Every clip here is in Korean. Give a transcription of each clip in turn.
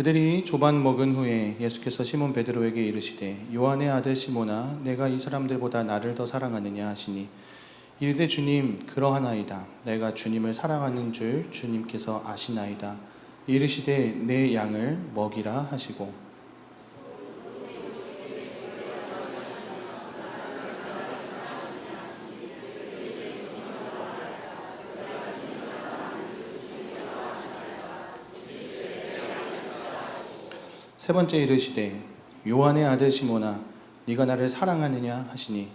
그들이 조반 먹은 후에 예수께서 시몬 베드로에게 이르시되 요한의 아들 시몬아 내가 이 사람들보다 나를 더 사랑하느냐 하시니 이르되 주님 그러하나이다. 내가 주님을 사랑하는 줄 주님께서 아시나이다. 이르시되 내 양을 먹이라 하시고 세 번째 이르시되 요한의 아들 시몬아 네가 나를 사랑하느냐 하시니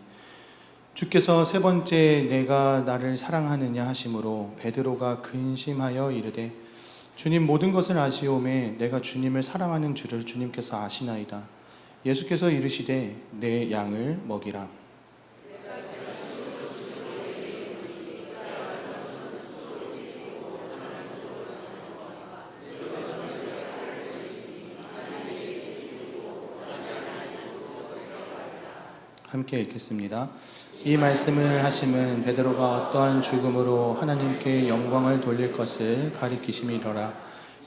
주께서 세 번째 내가 나를 사랑하느냐 하심으로 베드로가 근심하여 이르되 주님 모든 것을 아시오매 내가 주님을 사랑하는 줄을 주님께서 아시나이다. 예수께서 이르시되 내 양을 먹이라. 함께 읽겠습니다. 이 말씀을 하심은 베드로가 어떠한 죽음으로 하나님께 영광을 돌릴 것을 가리키심이로라.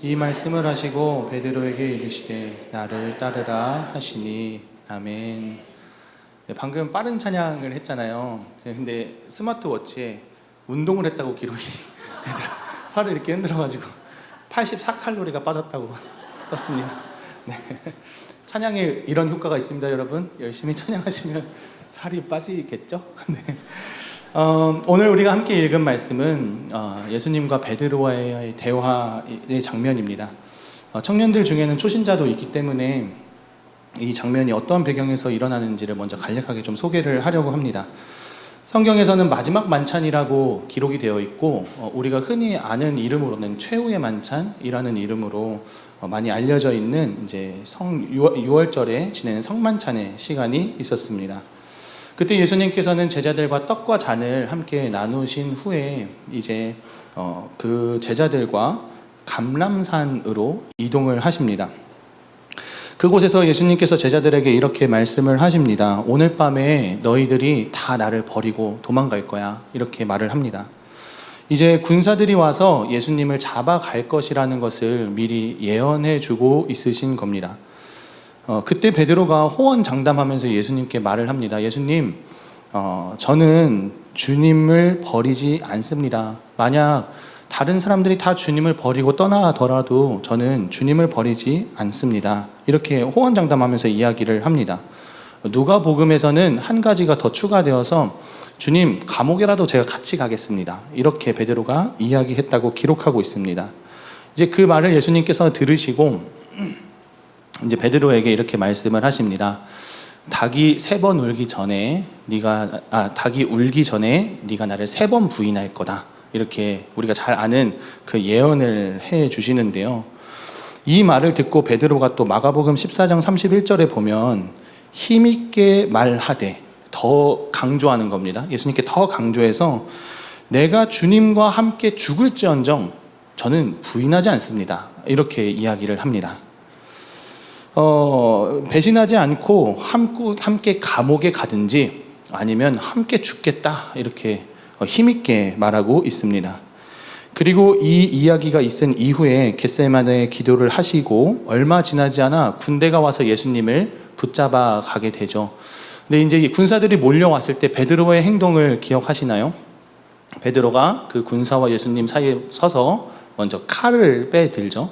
이 말씀을 하시고 베드로에게 이르시되 나를 따르라 하시니. 아멘. 네, 방금 빠른 찬양을 했잖아요. 근데 스마트워치에 운동을 했다고 기록이 되더라고요. 팔을 이렇게 흔들어가지고 84칼로리가 빠졌다고 떴습니다. 네. 찬양에 이런 효과가 있습니다, 여러분. 열심히 찬양하시면 살이 빠지겠죠? 네. 오늘 우리가 함께 읽은 말씀은 예수님과 베드로와의 대화의 장면입니다. 청년들 중에는 초신자도 있기 때문에 이 장면이 어떠한 배경에서 일어나는지를 먼저 간략하게 좀 소개를 하려고 합니다. 성경에서는 마지막 만찬이라고 기록이 되어 있고 우리가 흔히 아는 이름으로는 최후의 만찬이라는 이름으로 많이 알려져 있는 이제 6월절에 지내는 성만찬의 시간이 있었습니다. 그때 예수님께서는 제자들과 떡과 잔을 함께 나누신 후에 이제 그 제자들과 감람산으로 이동을 하십니다. 그곳에서 예수님께서 제자들에게 이렇게 말씀을 하십니다. 오늘 밤에 너희들이 다 나를 버리고 도망갈 거야. 이렇게 말을 합니다. 이제 군사들이 와서 예수님을 잡아갈 것이라는 것을 미리 예언해 주고 있으신 겁니다. 그때 베드로가 호언장담하면서 예수님께 말을 합니다. 예수님, 저는 주님을 버리지 않습니다. 만약 다른 사람들이 다 주님을 버리고 떠나더라도 저는 주님을 버리지 않습니다. 이렇게 호언장담하면서 이야기를 합니다. 누가복음에서는 한 가지가 더 추가되어서 주님, 감옥에라도 제가 같이 가겠습니다. 이렇게 베드로가 이야기했다고 기록하고 있습니다. 이제 그 말을 예수님께서 들으시고 이제 베드로에게 이렇게 말씀을 하십니다. 닭이 울기 전에 네가 나를 3번 부인할 거다. 이렇게 우리가 잘 아는 그 예언을 해 주시는데요. 이 말을 듣고 베드로가 또 마가복음 14장 31절에 보면 힘있게 말하되, 더 강조하는 겁니다. 예수님께 더 강조해서 내가 주님과 함께 죽을지언정 저는 부인하지 않습니다. 이렇게 이야기를 합니다. 배신하지 않고 함께 감옥에 가든지 아니면 함께 죽겠다. 이렇게 힘있게 말하고 있습니다. 그리고 이 이야기가 있은 이후에 겟세마네 기도를 하시고 얼마 지나지 않아 군대가 와서 예수님을 붙잡아 가게 되죠. 근데 이제 군사들이 몰려왔을 때 베드로의 행동을 기억하시나요? 베드로가 그 군사와 예수님 사이에 서서 먼저 칼을 빼들죠.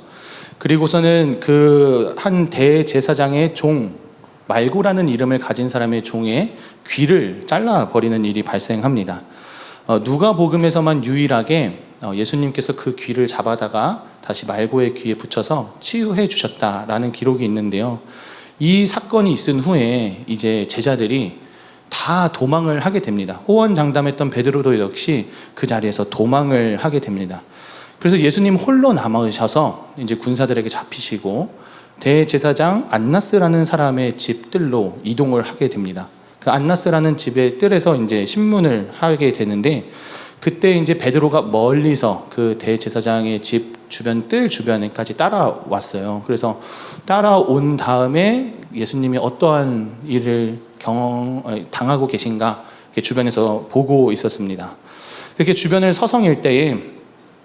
그리고서는 그 한 대제사장의 종 말고라는 이름을 가진 사람의 종의 귀를 잘라버리는 일이 발생합니다. 누가복음에서만 유일하게 예수님께서 그 귀를 잡아다가 다시 말고의 귀에 붙여서 치유해 주셨다라는 기록이 있는데요. 이 사건이 있은 후에 이제 제자들이 다 도망을 하게 됩니다. 호언장담했던 베드로도 역시 그 자리에서 도망을 하게 됩니다. 그래서 예수님 홀로 남으셔서 이제 군사들에게 잡히시고 대제사장 안나스라는 사람의 집들로 이동을 하게 됩니다. 그 안나스라는 집의 뜰에서 이제 신문을 하게 되는데 그때 이제 베드로가 멀리서 그 대제사장의 집 주변 뜰 주변에까지 따라왔어요. 그래서 따라온 다음에 예수님이 어떠한 일을 당하고 계신가 이렇게 주변에서 보고 있었습니다. 이렇게 주변을 서성일 때에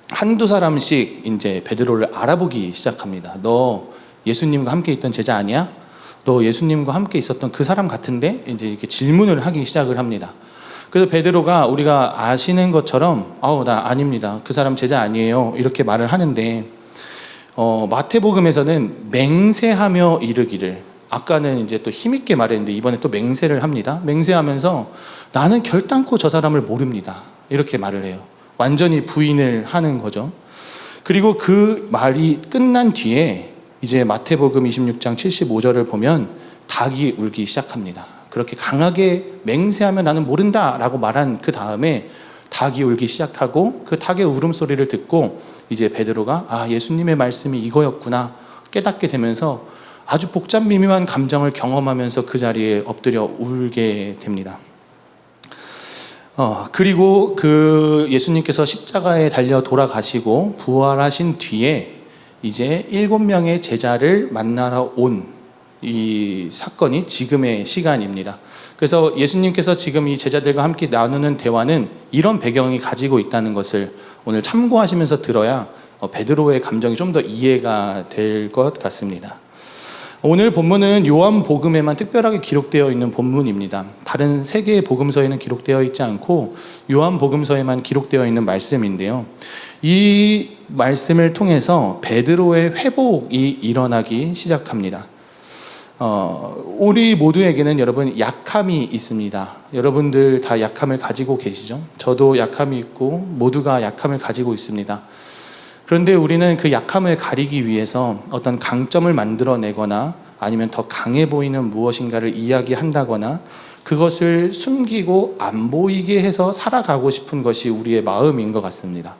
한두 사람씩 이제 베드로를 알아보기 시작합니다. 너 예수님과 함께 있던 제자 아니야? 너 예수님과 함께 있었던 그 사람 같은데? 이제 이렇게 질문을 하기 시작을 합니다. 그래서 베드로가 우리가 아시는 것처럼 나 아닙니다. 그 사람 제자 아니에요. 이렇게 말을 하는데 마태복음에서는 맹세하며 이르기를, 아까는 이제 또 힘있게 말했는데 이번에 또 맹세를 합니다. 맹세하면서 나는 결단코 저 사람을 모릅니다. 이렇게 말을 해요. 완전히 부인을 하는 거죠. 그리고 그 말이 끝난 뒤에 이제 마태복음 26장 75절을 보면 닭이 울기 시작합니다. 그렇게 강하게 맹세하며 나는 모른다 라고 말한 그 다음에 닭이 울기 시작하고, 그 닭의 울음소리를 듣고 이제 베드로가 예수님의 말씀이 이거였구나 깨닫게 되면서 아주 복잡 미묘한 감정을 경험하면서 그 자리에 엎드려 울게 됩니다. 그리고 그 예수님께서 십자가에 달려 돌아가시고 부활하신 뒤에 이제 7명의 제자를 만나러 온 이 사건이 지금의 시간입니다. 그래서 예수님께서 지금 이 제자들과 함께 나누는 대화는 이런 배경이 가지고 있다는 것을 오늘 참고하시면서 들어야 베드로의 감정이 좀 더 이해가 될 것 같습니다. 오늘 본문은 요한복음에만 특별하게 기록되어 있는 본문입니다. 다른 세 개의 복음서에는 기록되어 있지 않고 요한복음서에만 기록되어 있는 말씀인데요. 이 말씀을 통해서 베드로의 회복이 일어나기 시작합니다. 우리 모두에게는 여러분 약함이 있습니다. 여러분들 다 약함을 가지고 계시죠? 저도 약함이 있고 모두가 약함을 가지고 있습니다. 그런데 우리는 그 약함을 가리기 위해서 어떤 강점을 만들어내거나 아니면 더 강해 보이는 무엇인가를 이야기한다거나 그것을 숨기고 안 보이게 해서 살아가고 싶은 것이 우리의 마음인 것 같습니다.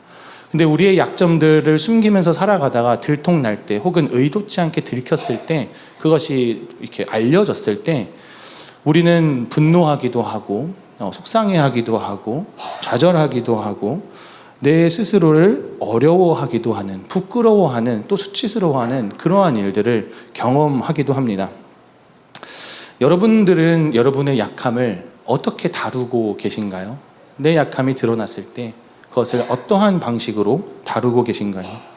근데 우리의 약점들을 숨기면서 살아가다가 들통날 때 혹은 의도치 않게 들켰을 때, 그것이 이렇게 알려졌을 때 우리는 분노하기도 하고 속상해하기도 하고 좌절하기도 하고 내 스스로를 어려워하기도 하는, 부끄러워하는, 또 수치스러워하는 그러한 일들을 경험하기도 합니다. 여러분들은 여러분의 약함을 어떻게 다루고 계신가요? 내 약함이 드러났을 때 그것을 어떠한 방식으로 다루고 계신가요?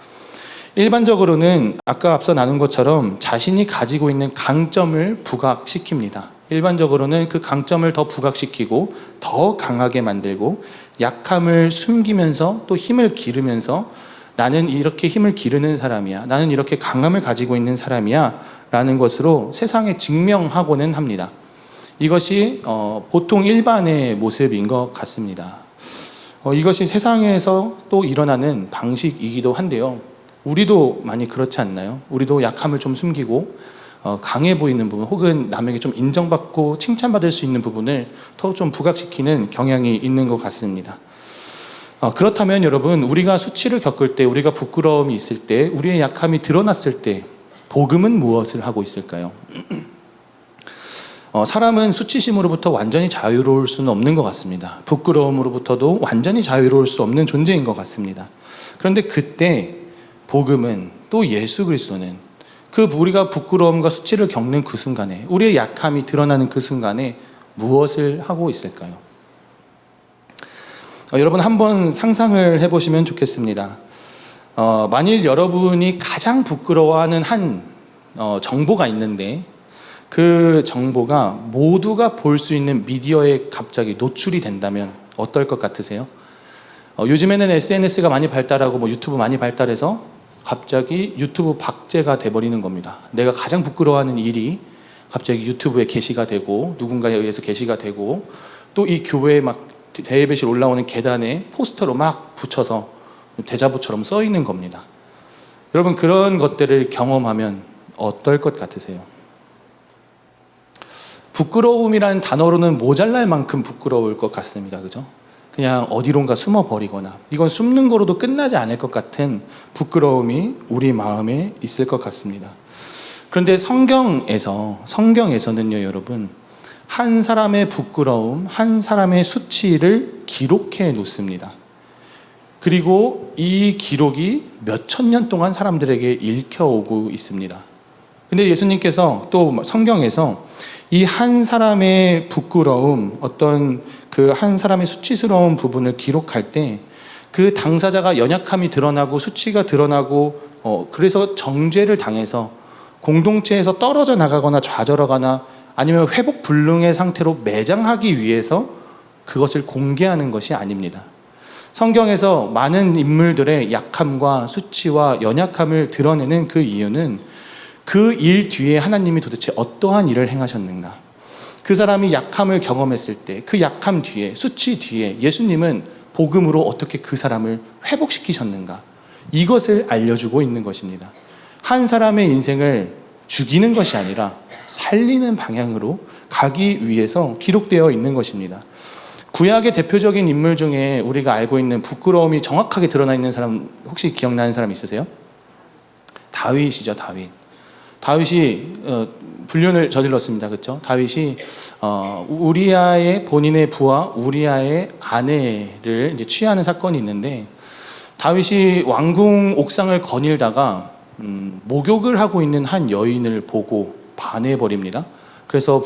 일반적으로는 아까 앞서 나눈 것처럼 자신이 가지고 있는 강점을 부각시킵니다. 일반적으로는 그 강점을 더 부각시키고 더 강하게 만들고 약함을 숨기면서 또 힘을 기르면서 나는 이렇게 힘을 기르는 사람이야, 나는 이렇게 강함을 가지고 있는 사람이야 라는 것으로 세상에 증명하고는 합니다. 이것이 보통 일반의 모습인 것 같습니다. 이것이 세상에서 또 일어나는 방식이기도 한데요. 우리도 많이 그렇지 않나요? 우리도 약함을 좀 숨기고 강해 보이는 부분 혹은 남에게 좀 인정받고 칭찬받을 수 있는 부분을 더 좀 부각시키는 경향이 있는 것 같습니다. 그렇다면 여러분, 우리가 수치를 겪을 때, 우리가 부끄러움이 있을 때, 우리의 약함이 드러났을 때 복음은 무엇을 하고 있을까요? 사람은 수치심으로부터 완전히 자유로울 수는 없는 것 같습니다. 부끄러움으로부터도 완전히 자유로울 수 없는 존재인 것 같습니다. 그런데 그때 복음은, 또 예수 그리스도는 그 우리가 부끄러움과 수치를 겪는 그 순간에, 우리의 약함이 드러나는 그 순간에 무엇을 하고 있을까요? 여러분 한번 상상을 해보시면 좋겠습니다. 만일 여러분이 가장 부끄러워하는 한 정보가 있는데 그 정보가 모두가 볼 수 있는 미디어에 갑자기 노출이 된다면 어떨 것 같으세요? 요즘에는 SNS가 많이 발달하고 유튜브 많이 발달해서 갑자기 유튜브 박제가 돼버리는 겁니다. 내가 가장 부끄러워하는 일이 갑자기 유튜브에 게시가 되고 누군가에 의해서 게시가 되고 또 이 교회에 막 대예배실 올라오는 계단에 포스터로 막 붙여서 대자보처럼 써 있는 겁니다. 여러분 그런 것들을 경험하면 어떨 것 같으세요? 부끄러움이라는 단어로는 모자랄 만큼 부끄러울 것 같습니다. 그죠? 그냥 어디론가 숨어버리거나 이건 숨는 거로도 끝나지 않을 것 같은 부끄러움이 우리 마음에 있을 것 같습니다. 그런데 성경에서는요 여러분, 한 사람의 부끄러움, 한 사람의 수치를 기록해 놓습니다. 그리고 이 기록이 몇천 년 동안 사람들에게 읽혀오고 있습니다. 근데 예수님께서 또 성경에서 이 한 사람의 부끄러움, 어떤 그 한 사람의 수치스러운 부분을 기록할 때 그 당사자가 연약함이 드러나고 수치가 드러나고 그래서 정죄를 당해서 공동체에서 떨어져 나가거나 좌절하거나 아니면 회복 불능의 상태로 매장하기 위해서 그것을 공개하는 것이 아닙니다. 성경에서 많은 인물들의 약함과 수치와 연약함을 드러내는 그 이유는 그 일 뒤에 하나님이 도대체 어떠한 일을 행하셨는가, 그 사람이 약함을 경험했을 때 그 약함 뒤에, 수치 뒤에 예수님은 복음으로 어떻게 그 사람을 회복시키셨는가, 이것을 알려주고 있는 것입니다. 한 사람의 인생을 죽이는 것이 아니라 살리는 방향으로 가기 위해서 기록되어 있는 것입니다. 구약의 대표적인 인물 중에 우리가 알고 있는 부끄러움이 정확하게 드러나 있는 사람 혹시 기억나는 사람 있으세요? 다윗이죠. 다윗이 불륜을 저질렀습니다. 그렇죠? 다윗이 우리아의 본인의 부하 우리아의 아내를 이제 취하는 사건이 있는데, 다윗이 왕궁 옥상을 거닐다가 목욕을 하고 있는 한 여인을 보고 반해버립니다. 그래서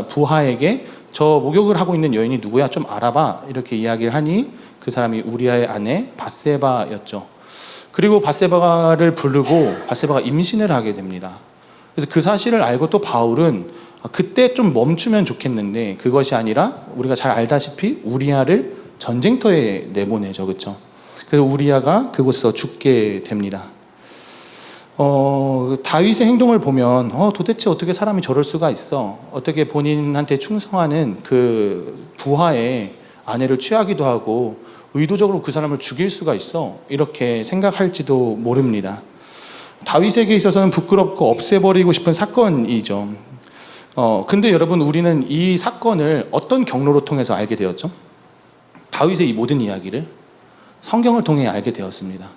부하에게 저 목욕을 하고 있는 여인이 누구야? 좀 알아봐. 이렇게 이야기를 하니 그 사람이 우리아의 아내 밧세바였죠. 그리고 밧세바를 부르고 밧세바가 임신을 하게 됩니다. 그래서 그 사실을 알고 또 바울은 그때 좀 멈추면 좋겠는데 그것이 아니라 우리가 잘 알다시피 우리아를 전쟁터에 내보내죠. 그렇죠? 그래서 우리아가 그곳에서 죽게 됩니다. 다윗의 행동을 보면 도대체 어떻게 사람이 저럴 수가 있어, 어떻게 본인한테 충성하는 그 부하의 아내를 취하기도 하고 의도적으로 그 사람을 죽일 수가 있어, 이렇게 생각할지도 모릅니다. 다윗에게 있어서는 부끄럽고 없애버리고 싶은 사건이죠. 근데 여러분, 우리는 이 사건을 어떤 경로로 통해서 알게 되었죠? 다윗의 이 모든 이야기를 성경을 통해 알게 되었습니다.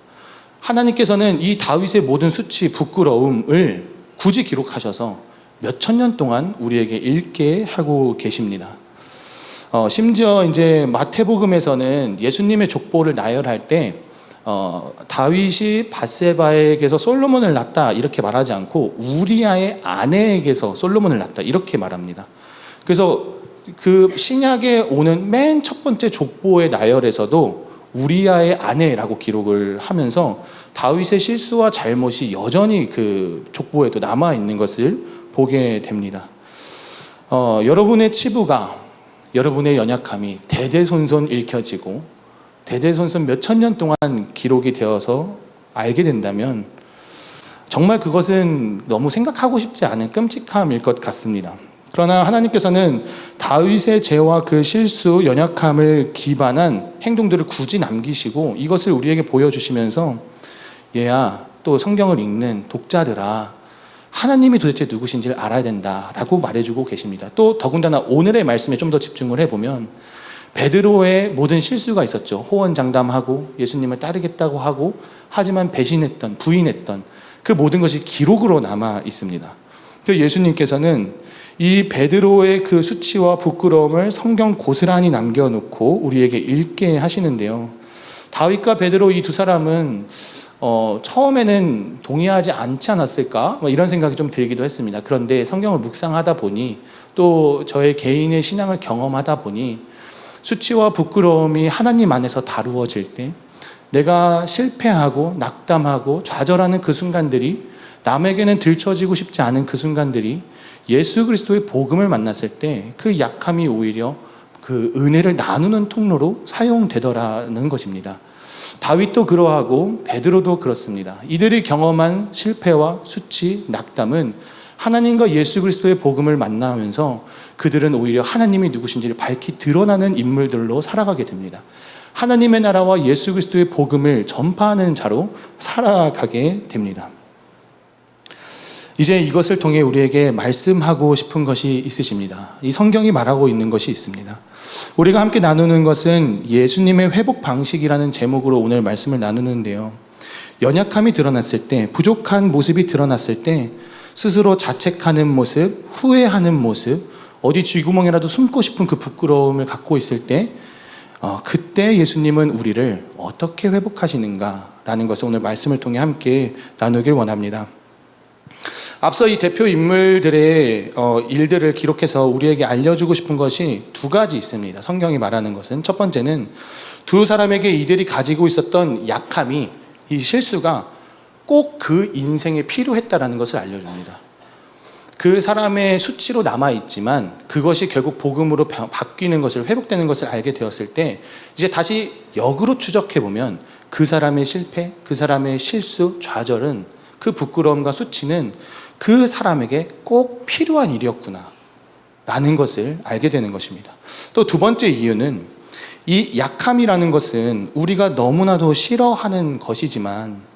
하나님께서는 이 다윗의 모든 수치, 부끄러움을 굳이 기록하셔서 몇천 년 동안 우리에게 읽게 하고 계십니다. 심지어 이제 마태복음에서는 예수님의 족보를 나열할 때 다윗이 밧세바에게서 솔로몬을 낳았다 이렇게 말하지 않고 우리아의 아내에게서 솔로몬을 낳았다 이렇게 말합니다. 그래서 그 신약에 오는 맨 첫 번째 족보의 나열에서도 우리아의 아내라고 기록을 하면서 다윗의 실수와 잘못이 여전히 그 족보에도 남아있는 것을 보게 됩니다. 여러분의 치부가, 여러분의 연약함이 대대손손 읽혀지고 대대손손 몇천 년 동안 기록이 되어서 알게 된다면 정말 그것은 너무 생각하고 싶지 않은 끔찍함일 것 같습니다. 그러나 하나님께서는 다윗의 죄와 그 실수, 연약함을 기반한 행동들을 굳이 남기시고 이것을 우리에게 보여주시면서 얘야, 또 성경을 읽는 독자들아, 하나님이 도대체 누구신지를 알아야 된다라고 말해주고 계십니다. 또 더군다나 오늘의 말씀에 좀 더 집중을 해보면 베드로의 모든 실수가 있었죠. 호언장담하고 예수님을 따르겠다고 하고 하지만 배신했던, 부인했던 그 모든 것이 기록으로 남아 있습니다. 그래서 예수님께서는 이 베드로의 그 수치와 부끄러움을 성경 고스란히 남겨놓고 우리에게 읽게 하시는데요. 다윗과 베드로 이 두 사람은 처음에는 동의하지 않지 않았을까? 이런 생각이 좀 들기도 했습니다. 그런데 성경을 묵상하다 보니 또 저의 개인의 신앙을 경험하다 보니 수치와 부끄러움이 하나님 안에서 다루어질 때 내가 실패하고 낙담하고 좌절하는 그 순간들이, 남에게는 들춰지고 싶지 않은 그 순간들이 예수 그리스도의 복음을 만났을 때 그 약함이 오히려 그 은혜를 나누는 통로로 사용되더라는 것입니다. 다윗도 그러하고 베드로도 그렇습니다. 이들이 경험한 실패와 수치, 낙담은 하나님과 예수 그리스도의 복음을 만나면서 그들은 오히려 하나님이 누구신지를 밝히 드러나는 인물들로 살아가게 됩니다. 하나님의 나라와 예수 그리스도의 복음을 전파하는 자로 살아가게 됩니다. 이제 이것을 통해 우리에게 말씀하고 싶은 것이 있으십니다. 이 성경이 말하고 있는 것이 있습니다. 우리가 함께 나누는 것은 예수님의 회복 방식이라는 제목으로 오늘 말씀을 나누는데요. 연약함이 드러났을 때, 부족한 모습이 드러났을 때 스스로 자책하는 모습, 후회하는 모습, 어디 쥐구멍이라도 숨고 싶은 그 부끄러움을 갖고 있을 때 그때 예수님은 우리를 어떻게 회복하시는가라는 것을 오늘 말씀을 통해 함께 나누길 원합니다. 앞서 이 대표 인물들의 일들을 기록해서 우리에게 알려주고 싶은 것이 두 가지 있습니다. 성경이 말하는 것은 첫 번째는 두 사람에게 이들이 가지고 있었던 약함이, 이 실수가 꼭 그 인생에 필요했다라는 것을 알려줍니다. 그 사람의 수치로 남아있지만 그것이 결국 복음으로 바뀌는 것을, 회복되는 것을 알게 되었을 때 이제 다시 역으로 추적해보면 그 사람의 실패, 그 사람의 실수, 좌절은, 그 부끄러움과 수치는 그 사람에게 꼭 필요한 일이었구나 라는 것을 알게 되는 것입니다. 또 두 번째 이유는 이 약함이라는 것은 우리가 너무나도 싫어하는 것이지만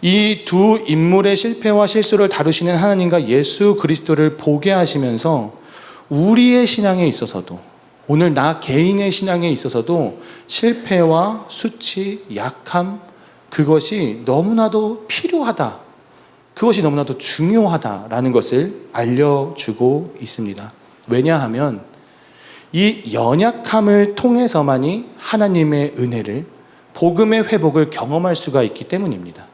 이 두 인물의 실패와 실수를 다루시는 하나님과 예수 그리스도를 보게 하시면서 우리의 신앙에 있어서도, 오늘 나 개인의 신앙에 있어서도 실패와 수치, 약함, 그것이 너무나도 필요하다, 그것이 너무나도 중요하다라는 것을 알려주고 있습니다. 왜냐하면 이 연약함을 통해서만이 하나님의 은혜를, 복음의 회복을 경험할 수가 있기 때문입니다.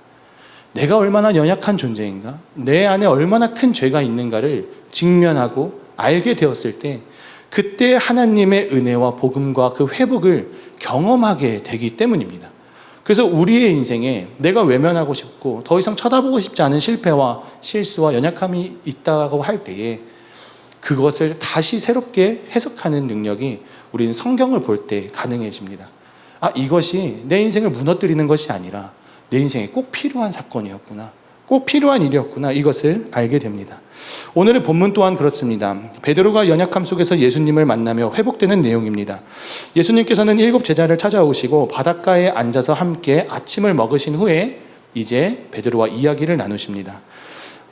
내가 얼마나 연약한 존재인가, 내 안에 얼마나 큰 죄가 있는가를 직면하고 알게 되었을 때 그때 하나님의 은혜와 복음과 그 회복을 경험하게 되기 때문입니다. 그래서 우리의 인생에 내가 외면하고 싶고 더 이상 쳐다보고 싶지 않은 실패와 실수와 연약함이 있다고 할 때에 그것을 다시 새롭게 해석하는 능력이 우리는 성경을 볼 때 가능해집니다. 이것이 내 인생을 무너뜨리는 것이 아니라 내 인생에 꼭 필요한 사건이었구나, 꼭 필요한 일이었구나, 이것을 알게 됩니다. 오늘의 본문 또한 그렇습니다. 베드로가 연약함 속에서 예수님을 만나며 회복되는 내용입니다. 예수님께서는 7 제자를 찾아오시고 바닷가에 앉아서 함께 아침을 먹으신 후에 이제 베드로와 이야기를 나누십니다.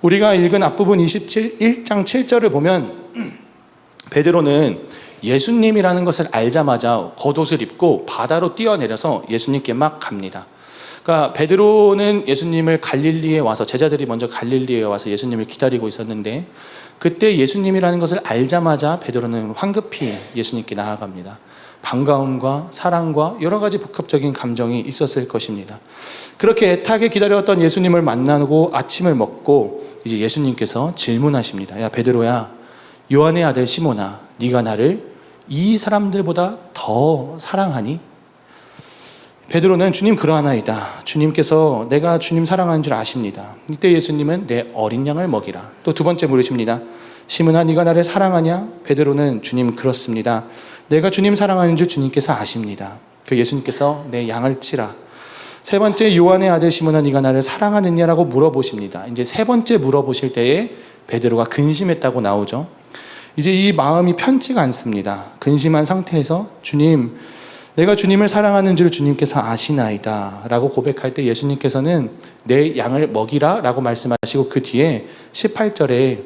우리가 읽은 앞부분 1장 7절을 보면 베드로는 예수님이라는 것을 알자마자 겉옷을 입고 바다로 뛰어내려서 예수님께 막 갑니다. 그러니까 베드로는 예수님을 갈릴리에 와서, 제자들이 먼저 갈릴리에 와서 예수님을 기다리고 있었는데 그때 예수님이라는 것을 알자마자 베드로는 황급히 예수님께 나아갑니다. 반가움과 사랑과 여러 가지 복합적인 감정이 있었을 것입니다. 그렇게 애타게 기다렸던 예수님을 만나고 아침을 먹고 이제 예수님께서 질문하십니다. 야 베드로야, 요한의 아들 시몬아, 네가 나를 이 사람들보다 더 사랑하니? 베드로는 주님 그러하나이다. 주님께서 내가 주님 사랑하는 줄 아십니다. 이때 예수님은 내 어린 양을 먹이라. 또 두 번째 물으십니다. 시몬아, 네가 나를 사랑하냐? 베드로는 주님 그렇습니다. 내가 주님 사랑하는 줄 주님께서 아십니다. 그 예수님께서 내 양을 치라. 세 번째, 요한의 아들 시몬아, 네가 나를 사랑하느냐라고 물어보십니다. 이제 세 번째 물어보실 때에 베드로가 근심했다고 나오죠. 이제 이 마음이 편치가 않습니다. 근심한 상태에서 주님, 내가 주님을 사랑하는 줄 주님께서 아시나이다 라고 고백할 때 예수님께서는 내 양을 먹이라 라고 말씀하시고 그 뒤에 18절에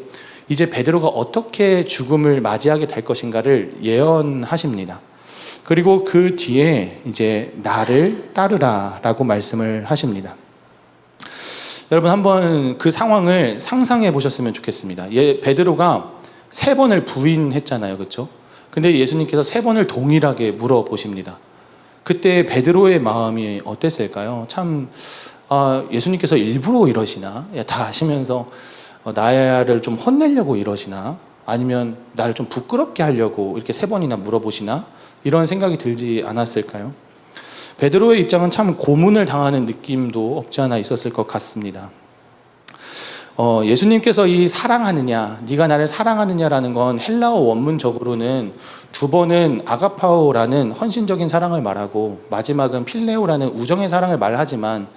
이제 베드로가 어떻게 죽음을 맞이하게 될 것인가를 예언하십니다. 그리고 그 뒤에 이제 나를 따르라 라고 말씀을 하십니다. 여러분 한번 그 상황을 상상해 보셨으면 좋겠습니다. 베드로가 3번을 부인했잖아요, 그렇죠? 근데 예수님께서 3번을 동일하게 물어보십니다. 그때 베드로의 마음이 어땠을까요? 참 예수님께서 일부러 이러시나? 다 아시면서 나를 좀 혼내려고 이러시나? 아니면 나를 좀 부끄럽게 하려고 이렇게 3번이나 물어보시나? 이런 생각이 들지 않았을까요? 베드로의 입장은 참 고문을 당하는 느낌도 없지 않아 있었을 것 같습니다. 예수님께서 이 사랑하느냐, 네가 나를 사랑하느냐라는 건 헬라어 원문적으로는 2번은 아가파오라는 헌신적인 사랑을 말하고 마지막은 필레오라는 우정의 사랑을 말하지만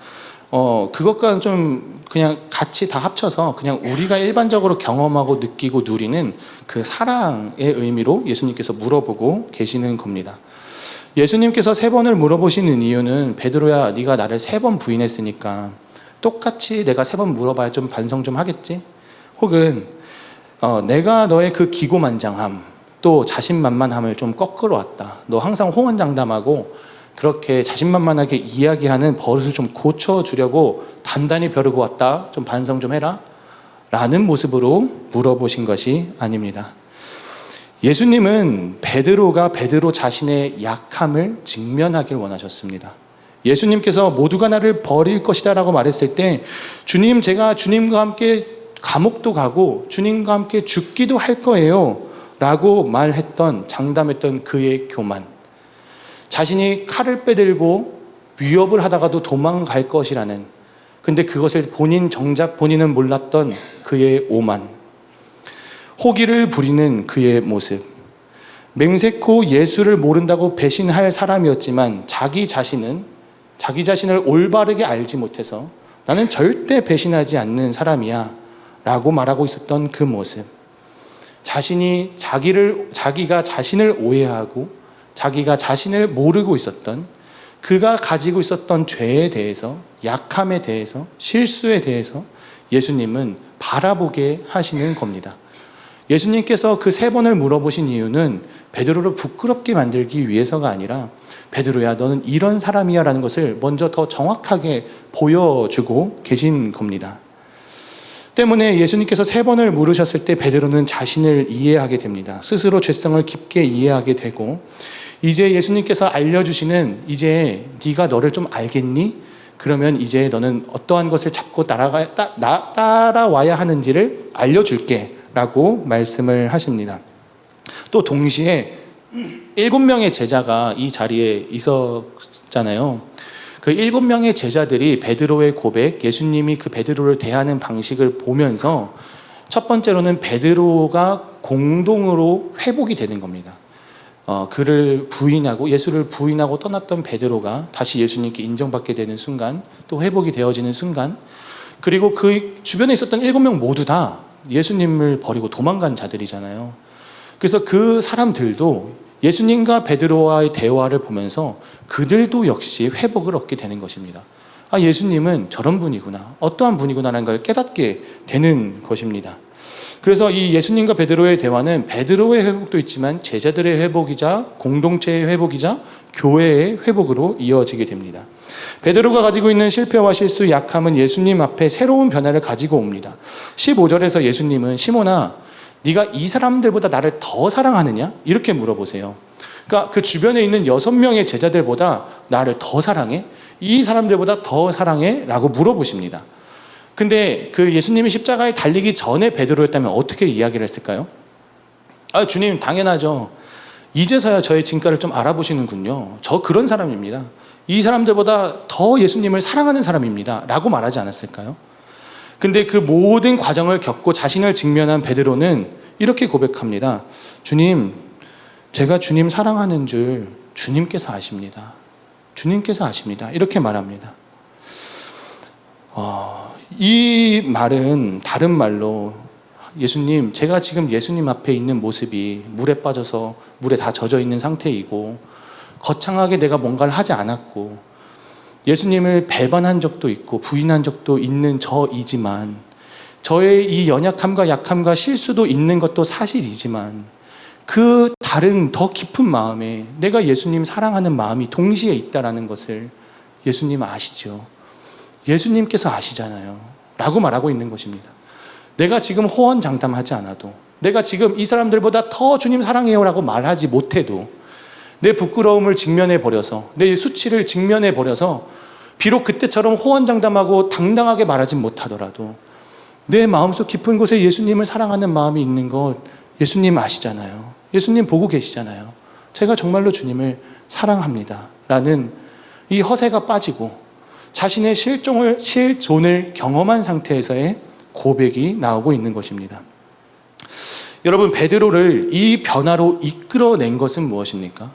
그것과는 좀 그냥 같이 다 합쳐서 그냥 우리가 일반적으로 경험하고 느끼고 누리는 그 사랑의 의미로 예수님께서 물어보고 계시는 겁니다. 예수님께서 3번을 물어보시는 이유는 베드로야, 네가 나를 3번 부인했으니까 똑같이 내가 3번 물어봐야 좀 반성 좀 하겠지? 혹은 내가 너의 그 기고만장함, 또 자신만만함을 좀 꺾으러 왔다. 너 항상 호언장담하고 그렇게 자신만만하게 이야기하는 버릇을 좀 고쳐주려고 단단히 벼르고 왔다. 좀 반성 좀 해라. 라는 모습으로 물어보신 것이 아닙니다. 예수님은 베드로가 베드로 자신의 약함을 직면하길 원하셨습니다. 예수님께서 모두가 나를 버릴 것이다 라고 말했을 때 주님, 제가 주님과 함께 감옥도 가고 주님과 함께 죽기도 할 거예요 라고 말했던, 장담했던 그의 교만, 자신이 칼을 빼들고 위협을 하다가도 도망갈 것이라는 근데 그것을 정작 본인은 몰랐던 그의 오만, 호기를 부리는 그의 모습, 맹세코 예수를 모른다고 배신할 사람이었지만 자기 자신을 올바르게 알지 못해서 나는 절대 배신하지 않는 사람이야 라고 말하고 있었던 그 모습, 자기가 자신을 오해하고 자기가 자신을 모르고 있었던, 그가 가지고 있었던 죄에 대해서, 약함에 대해서, 실수에 대해서 예수님은 바라보게 하시는 겁니다. 예수님께서 그 3번을 물어보신 이유는 베드로를 부끄럽게 만들기 위해서가 아니라, 베드로야 너는 이런 사람이야 라는 것을 먼저 더 정확하게 보여주고 계신 겁니다. 때문에 예수님께서 3번을 물으셨을 때 베드로는 자신을 이해하게 됩니다. 스스로 죄성을 깊게 이해하게 되고, 이제 예수님께서 알려주시는, 이제 네가 너를 좀 알겠니? 그러면 이제 너는 어떠한 것을 잡고 따라와야 하는지를 알려줄게 라고 말씀을 하십니다. 또 동시에 7명의 제자가 이 자리에 있었잖아요. 그 7명의 제자들이 베드로의 고백, 예수님이 그 베드로를 대하는 방식을 보면서 첫 번째로는 베드로가 공동으로 회복이 되는 겁니다. 예수를 부인하고 떠났던 베드로가 다시 예수님께 인정받게 되는 순간, 또 회복이 되어지는 순간, 그리고 그 주변에 있었던 7명 모두 다 예수님을 버리고 도망간 자들이잖아요. 그래서 그 사람들도 예수님과 베드로와의 대화를 보면서 그들도 역시 회복을 얻게 되는 것입니다. 예수님은 저런 분이구나, 어떠한 분이구나라는 걸 깨닫게 되는 것입니다. 그래서 이 예수님과 베드로의 대화는 베드로의 회복도 있지만 제자들의 회복이자 공동체의 회복이자 교회의 회복으로 이어지게 됩니다. 베드로가 가지고 있는 실패와 실수, 약함은 예수님 앞에 새로운 변화를 가지고 옵니다. 15절에서 예수님은 시몬아, 네가 이 사람들보다 나를 더 사랑하느냐? 이렇게 물어보세요. 그러니까 그 주변에 있는 6명의 제자들보다 나를 더 사랑해? 이 사람들보다 더 사랑해? 라고 물어보십니다. 근데 그 예수님이 십자가에 달리기 전에 베드로였다면 어떻게 이야기를 했을까요? 주님, 당연하죠. 이제서야 저의 진가를 좀 알아보시는군요. 저 그런 사람입니다. 이 사람들보다 더 예수님을 사랑하는 사람입니다 라고 말하지 않았을까요? 근데 그 모든 과정을 겪고 자신을 직면한 베드로는 이렇게 고백합니다. 주님, 제가 주님 사랑하는 줄 주님께서 아십니다. 주님께서 아십니다. 이렇게 말합니다. 이 말은 다른 말로, 예수님, 제가 지금 예수님 앞에 있는 모습이 물에 빠져서 물에 다 젖어 있는 상태이고, 거창하게 내가 뭔가를 하지 않았고, 예수님을 배반한 적도 있고 부인한 적도 있는 저이지만, 저의 이 연약함과 약함과 실수도 있는 것도 사실이지만, 그 다른 더 깊은 마음에 내가 예수님 사랑하는 마음이 동시에 있다는 것을 예수님 아시죠? 예수님께서 아시잖아요 라고 말하고 있는 것입니다. 내가 지금 호언장담하지 않아도, 내가 지금 이 사람들보다 더 주님 사랑해요 라고 말하지 못해도, 내 부끄러움을 직면해 버려서, 내 수치를 직면해 버려서 비록 그때처럼 호언장담하고 당당하게 말하진 못하더라도 내 마음속 깊은 곳에 예수님을 사랑하는 마음이 있는 것 예수님 아시잖아요. 예수님 보고 계시잖아요. 제가 정말로 주님을 사랑합니다 라는 이 허세가 빠지고 자신의 실존을 경험한 상태에서의 고백이 나오고 있는 것입니다. 여러분, 베드로를 이 변화로 이끌어낸 것은 무엇입니까?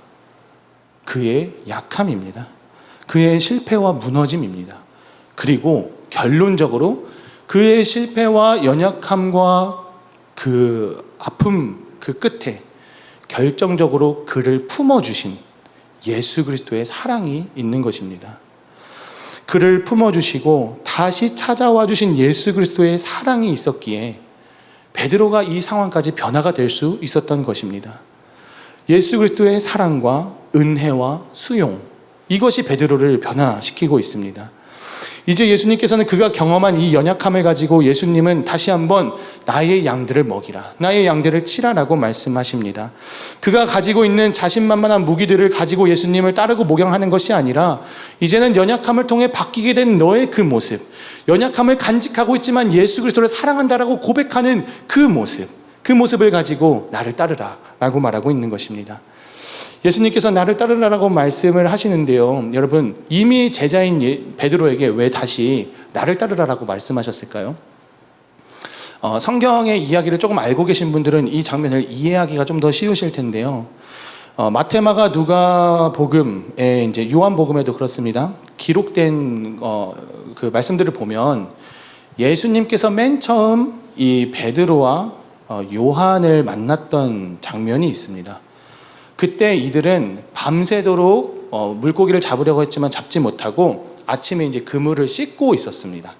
그의 약함입니다. 그의 실패와 무너짐입니다. 그리고 결론적으로 그의 실패와 연약함과 그 아픔 그 끝에 결정적으로 그를 품어주신 예수 그리스도의 사랑이 있는 것입니다. 그를 품어주시고 다시 찾아와 주신 예수 그리스도의 사랑이 있었기에 베드로가 이 상황까지 변화가 될 수 있었던 것입니다. 예수 그리스도의 사랑과 은혜와 수용, 이것이 베드로를 변화시키고 있습니다. 이제 예수님께서는 그가 경험한 이 연약함을 가지고 예수님은 다시 한번 나의 양들을 먹이라, 나의 양들을 치라라고 말씀하십니다. 그가 가지고 있는 자신만만한 무기들을 가지고 예수님을 따르고 목양하는 것이 아니라 이제는 연약함을 통해 바뀌게 된 너의 그 모습, 연약함을 간직하고 있지만 예수 그리스도를 사랑한다라고 고백하는 그 모습을 가지고 나를 따르라 라고 말하고 있는 것입니다. 예수님께서 나를 따르라고 말씀을 하시는데요. 여러분, 이미 제자인 베드로에게 왜 다시 나를 따르라고 말씀하셨을까요? 성경의 이야기를 조금 알고 계신 분들은 이 장면을 이해하기가 좀 더 쉬우실 텐데요. 마테마가 누가복음에 이제 요한복음에도 그렇습니다. 기록된 그 말씀들을 보면 예수님께서 맨 처음 이 베드로와 요한을 만났던 장면이 있습니다. 그때 이들은 밤새도록 물고기를 잡으려고 했지만 잡지 못하고 아침에 이제 그물을 씻고 있었습니다.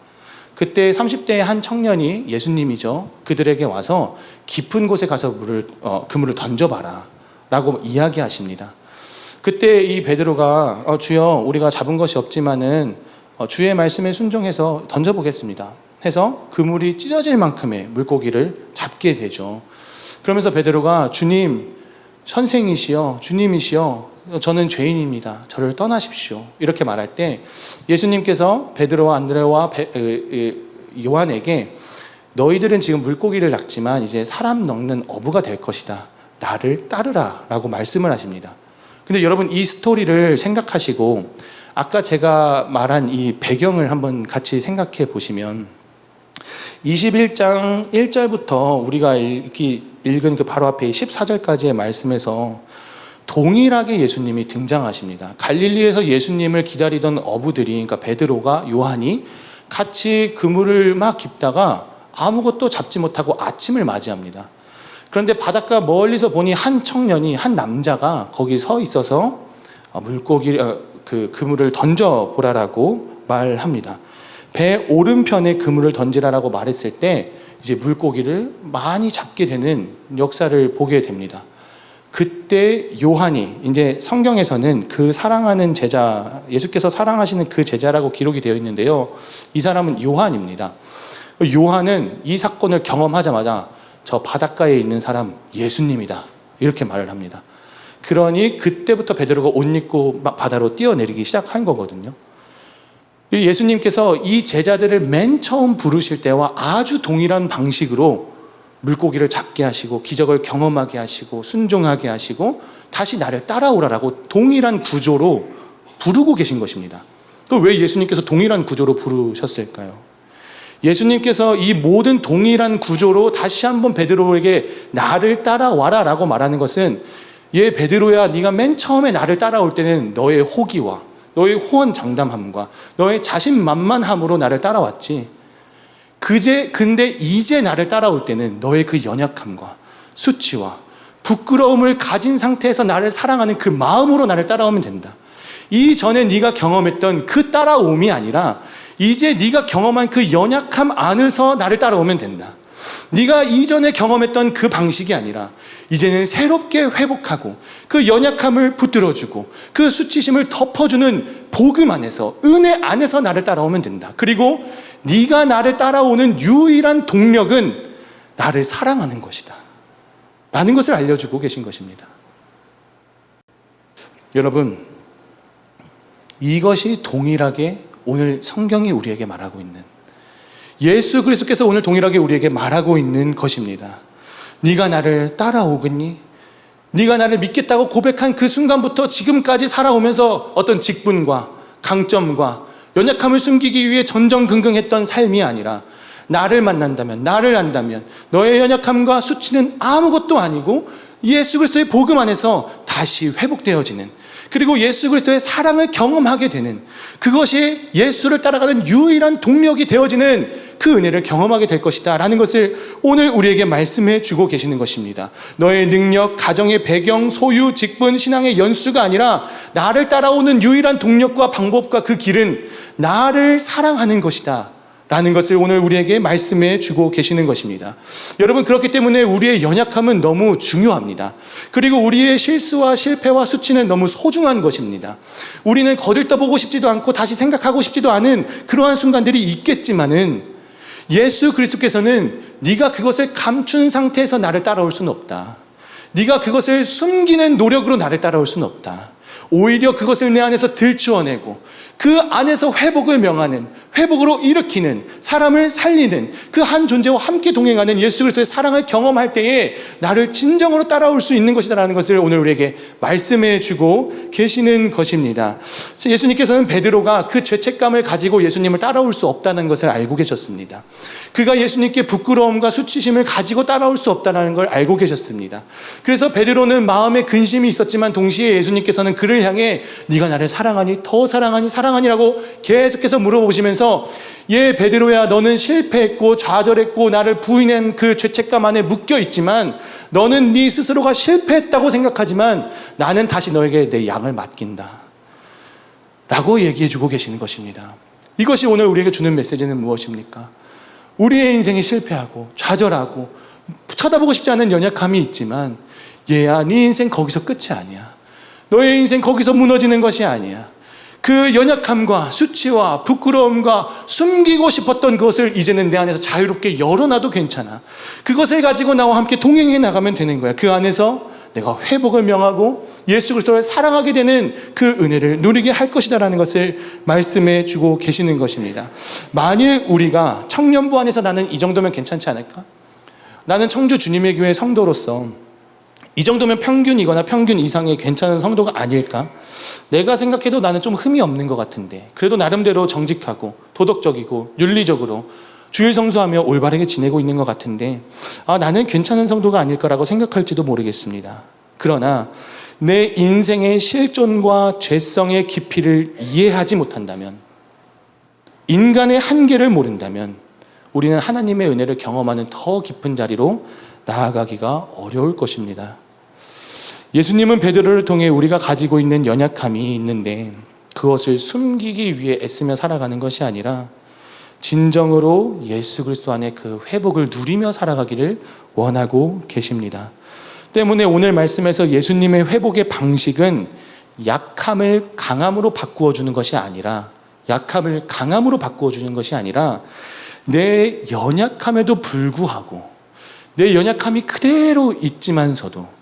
그때 30대의 한 청년이, 예수님이죠, 그들에게 와서 깊은 곳에 가서 그물을 던져봐라 라고 이야기하십니다. 그때 이 베드로가 주여, 우리가 잡은 것이 없지만은 주의 말씀에 순종해서 던져보겠습니다 해서 그물이 찢어질 만큼의 물고기를 잡게 되죠. 그러면서 베드로가 주님, 선생이시여, 주님이시여, 저는 죄인입니다, 저를 떠나십시오 이렇게 말할 때 예수님께서 베드로와 안드레와 요한에게 너희들은 지금 물고기를 낚지만 이제 사람 낚는 어부가 될 것이다, 나를 따르라 라고 말씀을 하십니다. 근데 여러분, 이 스토리를 생각하시고 아까 제가 말한 이 배경을 한번 같이 생각해 보시면 21장 1절부터 우리가 읽은 그 바로 앞에 14절까지의 말씀에서 동일하게 예수님이 등장하십니다. 갈릴리에서 예수님을 기다리던 어부들이, 그러니까 베드로가, 요한이 같이 그물을 막 깁다가 아무것도 잡지 못하고 아침을 맞이합니다. 그런데 바닷가 멀리서 보니 한 청년이, 한 남자가 거기 서 있어서 그 그물을 던져보라라고 말합니다. 배 오른편에 그물을 던지라라고 말했을 때 이제 물고기를 많이 잡게 되는 역사를 보게 됩니다. 그때 요한이, 이제 성경에서는 그 사랑하는 제자, 예수께서 사랑하시는 그 제자라고 기록이 되어 있는데요, 이 사람은 요한입니다. 요한은 이 사건을 경험하자마자 저 바닷가에 있는 사람 예수님이다 이렇게 말을 합니다. 그러니 그때부터 베드로가 옷 입고 바다로 뛰어내리기 시작한 거거든요. 예수님께서 이 제자들을 맨 처음 부르실 때와 아주 동일한 방식으로 물고기를 잡게 하시고 기적을 경험하게 하시고 순종하게 하시고 다시 나를 따라오라라고 동일한 구조로 부르고 계신 것입니다. 또 왜 예수님께서 동일한 구조로 부르셨을까요? 예수님께서 이 모든 동일한 구조로 다시 한번 베드로에게 나를 따라와라 라고 말하는 것은, 얘 베드로야, 네가 맨 처음에 나를 따라올 때는 너의 호기와 너의 호언장담함과 너의 자신만만함으로 나를 따라왔지, 근데 이제 나를 따라올 때는 너의 그 연약함과 수치와 부끄러움을 가진 상태에서 나를 사랑하는 그 마음으로 나를 따라오면 된다. 이전에 네가 경험했던 그 따라옴이 아니라 이제 네가 경험한 그 연약함 안에서 나를 따라오면 된다. 네가 이전에 경험했던 그 방식이 아니라 이제는 새롭게 회복하고 그 연약함을 붙들어주고 그 수치심을 덮어주는 복음 안에서, 은혜 안에서 나를 따라오면 된다. 그리고 네가 나를 따라오는 유일한 동력은 나를 사랑하는 것이다 라는 것을 알려주고 계신 것입니다. 여러분, 이것이 동일하게 오늘 성경이 우리에게 말하고 있는, 예수 그리스도께서 오늘 동일하게 우리에게 말하고 있는 것입니다. 네가 나를 따라오겠니? 네가 나를 믿겠다고 고백한 그 순간부터 지금까지 살아오면서 어떤 직분과 강점과 연약함을 숨기기 위해 전전긍긍했던 삶이 아니라 나를 만난다면, 나를 안다면 너의 연약함과 수치는 아무것도 아니고 예수 그리스도의 복음 안에서 다시 회복되어지는, 그리고 예수 그리스도의 사랑을 경험하게 되는, 그것이 예수를 따라가는 유일한 동력이 되어지는 그 은혜를 경험하게 될 것이다 라는 것을 오늘 우리에게 말씀해 주고 계시는 것입니다. 너의 능력, 가정의 배경, 소유, 직분, 신앙의 연수가 아니라 나를 따라오는 유일한 동력과 방법과 그 길은 나를 사랑하는 것이다 라는 것을 오늘 우리에게 말씀해 주고 계시는 것입니다. 여러분, 그렇기 때문에 우리의 연약함은 너무 중요합니다. 그리고 우리의 실수와 실패와 수치는 너무 소중한 것입니다. 우리는 거들떠보고 싶지도 않고 다시 생각하고 싶지도 않은 그러한 순간들이 있겠지만은 예수 그리스도께서는 네가 그것을 감춘 상태에서 나를 따라올 수는 없다. 네가 그것을 숨기는 노력으로 나를 따라올 수는 없다. 오히려 그것을 내 안에서 들추어내고 그 안에서 회복을 명하는, 회복으로 일으키는, 사람을 살리는 그 한 존재와 함께 동행하는 예수 그리스도의 사랑을 경험할 때에 나를 진정으로 따라올 수 있는 것이다라는 것을 오늘 우리에게 말씀해 주고 계시는 것입니다. 예수님께서는 베드로가 그 죄책감을 가지고 예수님을 따라올 수 없다는 것을 알고 계셨습니다. 그가 예수님께 부끄러움과 수치심을 가지고 따라올 수 없다는 걸 알고 계셨습니다. 그래서 베드로는 마음에 근심이 있었지만 동시에 예수님께서는 그를 향해 네가 나를 사랑하니? 더 사랑하니? 사랑하니라고 계속해서 물어보시면서 예, 베드로야, 너는 실패했고 좌절했고 나를 부인한 그 죄책감 안에 묶여 있지만 너는 네 스스로가 실패했다고 생각하지만 나는 다시 너에게 내 양을 맡긴다 라고 얘기해 주고 계시는 것입니다. 이것이 오늘 우리에게 주는 메시지는 무엇입니까? 우리의 인생이 실패하고 좌절하고 쳐다보고 싶지 않은 연약함이 있지만 얘야, 네 인생 거기서 끝이 아니야. 너의 인생 거기서 무너지는 것이 아니야. 그 연약함과 수치와 부끄러움과 숨기고 싶었던 그것을 이제는 내 안에서 자유롭게 열어놔도 괜찮아. 그것을 가지고 나와 함께 동행해 나가면 되는 거야. 그 안에서 내가 회복을 명하고 예수 그리스도를 사랑하게 되는 그 은혜를 누리게 할 것이다라는 것을 말씀해 주고 계시는 것입니다. 만일 우리가 청년부 안에서 나는 이 정도면 괜찮지 않을까? 나는 청주 주님의 교회 성도로서 이 정도면 평균이거나 평균 이상의 괜찮은 성도가 아닐까? 내가 생각해도 나는 좀 흠이 없는 것 같은데 그래도 나름대로 정직하고 도덕적이고 윤리적으로 주일 성수하며 올바르게 지내고 있는 것 같은데 나는 괜찮은 성도가 아닐까라고 생각할지도 모르겠습니다. 그러나 내 인생의 실존과 죄성의 깊이를 이해하지 못한다면, 인간의 한계를 모른다면 우리는 하나님의 은혜를 경험하는 더 깊은 자리로 나아가기가 어려울 것입니다. 예수님은 베드로를 통해 우리가 가지고 있는 연약함이 있는데 그것을 숨기기 위해 애쓰며 살아가는 것이 아니라 진정으로 예수 그리스도 안에 그 회복을 누리며 살아가기를 원하고 계십니다. 때문에 오늘 말씀에서 예수님의 회복의 방식은 약함을 강함으로 바꾸어 주는 것이 아니라 내 연약함에도 불구하고 내 연약함이 그대로 있지만서도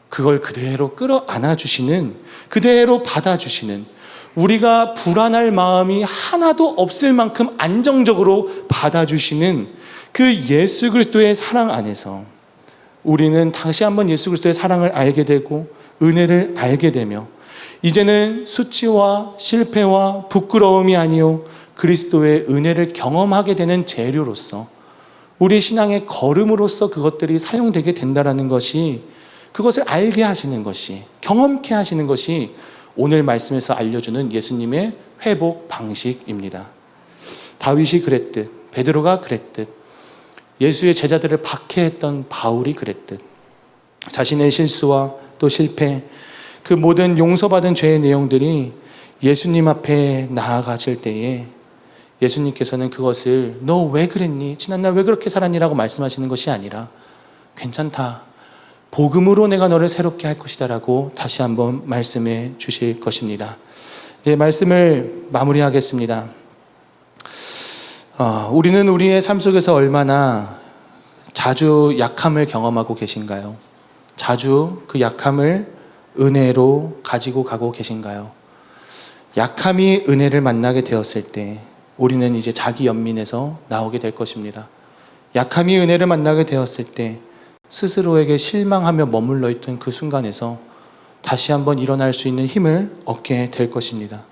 그걸 그대로 끌어안아 주시는, 그대로 받아주시는, 우리가 불안할 마음이 하나도 없을 만큼 안정적으로 받아주시는 그 예수 그리스도의 사랑 안에서 우리는 다시 한번 예수 그리스도의 사랑을 알게 되고 은혜를 알게 되며 이제는 수치와 실패와 부끄러움이 아니요 그리스도의 은혜를 경험하게 되는 재료로서 우리 신앙의 걸음으로서 그것들이 사용되게 된다는 것이, 그것을 알게 하시는 것이, 경험케 하시는 것이 오늘 말씀에서 알려주는 예수님의 회복 방식입니다. 다윗이 그랬듯, 베드로가 그랬듯, 예수의 제자들을 박해했던 바울이 그랬듯, 자신의 실수와 또 실패, 그 모든 용서받은 죄의 내용들이 예수님 앞에 나아가실 때에 예수님께서는 그것을 너 왜 그랬니? 지난날 왜 그렇게 살았니라고 말씀하시는 것이 아니라 괜찮다, 복음으로 내가 너를 새롭게 할 것이다 라고 다시 한번 말씀해 주실 것입니다. 네, 말씀을 마무리하겠습니다. 우리는 우리의 삶 속에서 얼마나 자주 약함을 경험하고 계신가요? 자주 그 약함을 은혜로 가지고 가고 계신가요? 약함이 은혜를 만나게 되었을 때 우리는 이제 자기 연민에서 나오게 될 것입니다. 약함이 은혜를 만나게 되었을 때 스스로에게 실망하며 머물러 있던 그 순간에서 다시 한번 일어날 수 있는 힘을 얻게 될 것입니다.